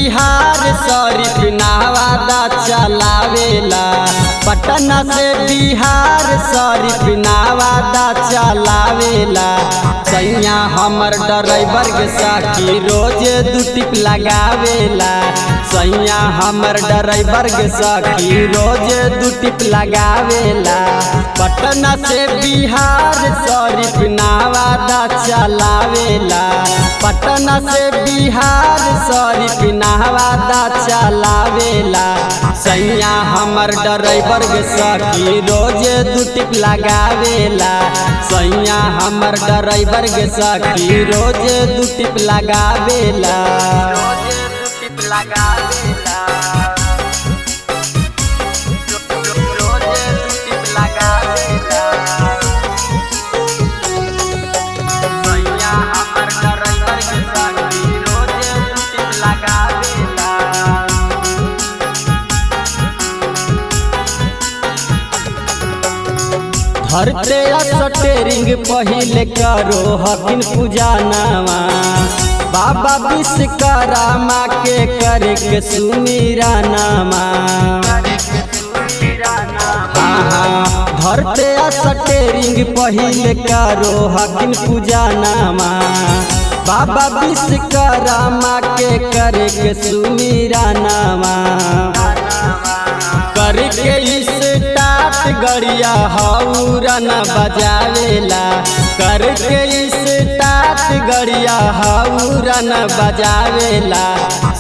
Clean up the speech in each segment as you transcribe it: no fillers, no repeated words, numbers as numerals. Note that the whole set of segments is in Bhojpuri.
बिहार शरीफ नवादा चलावेला। पटना से बिहार शरीफ नवादा चलावेला। सैया हमर ड्राइवर के साथी रोज दू टिप लगावेला। सैया हमर ड्राइवर के साथी रोज दू टिप लगावेला। पटना से बिहार शरीफ नवादा चलावेला। पटना से बिहार शरीफ नवादा चलावेला। सैया हमर ड्राइवर के साथी रोज दू टिप लगावेला। सैया हमर ड्राइवर के साथी रोज दू टिप लगावेला। धरते स्टेरिंग पहिले करो हकिन पूजा नामा। बाबा विश्वकर्मा के करे के सुमीरा नामा। धरते स्टेरिंग पहिले करो हकिन पूजा नामा। बाबा विश्वकर्मा के करे के सुमीरा नामा। करके स्टार्ट गड़िया हौरन बजावेला। करके स्टार्ट गड़िया हौरन बजावेला।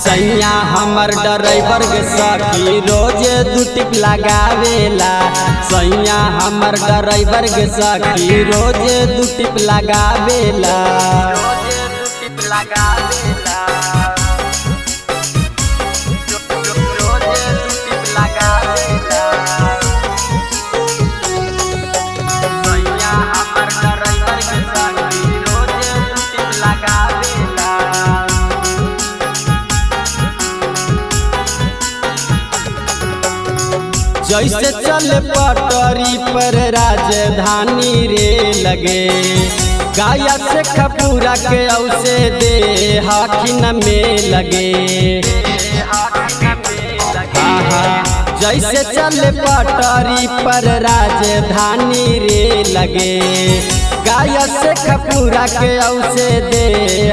सैया हमर ड्राइवर के साथी रोज दू टिप लगावेला। सैया हमर ड्राइवर के साथी रोज दू टिप लगावेला। जैसे चल पटरी पर राजधानी रे लगे। गाया से खपूरा के औसे दे हाकिन में लगे। जैसे चल पटरी पर राजधानी रे लगे। गाया से खपूरा के औसे दे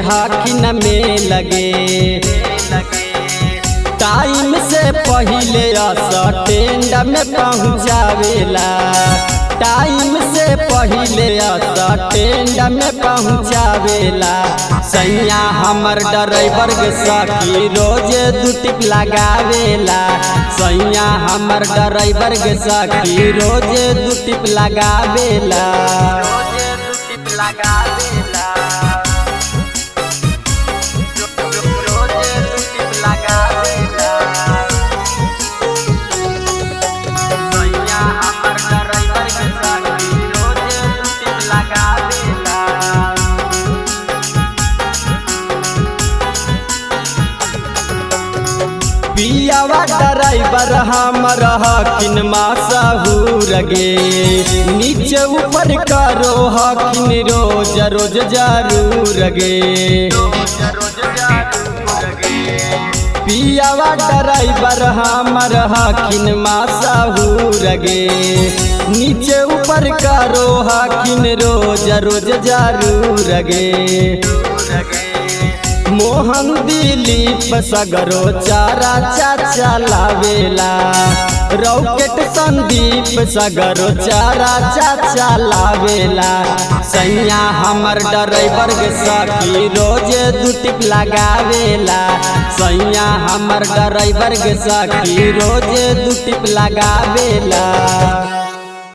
हाकिन में लगे। टाइम से पहिले स्टैंड में पहुँचावेला। टाइम से पहिले स्टैंड में पहुँचावेला। सैया हमर ड्राइवर के साथी रोज दू टिप लगावेला। सैया हमर ड्राइवर के साथी रोज दू टिप लगावेला। पियावा ड्राइवर हमर हकिन मासाहूर गे। नीचे ऊपर करो हकिन रोज रोज जरूर गे। पियावा ड्राइवर हमर हकिन मासाहूर गे। नीचे ऊपर करो हकिन रोज रोज जरूर गे। मोहन दिलीप सगरो चारा चाचा लावेला। रॉकेट संदीप सगरो चारा चाचा लावेला। सैया हमर ड्राइवर के साथी रोज दू टिप लगावेला। सैया हमर ड्राइवर के साथी रोज दू टिप लगावेला।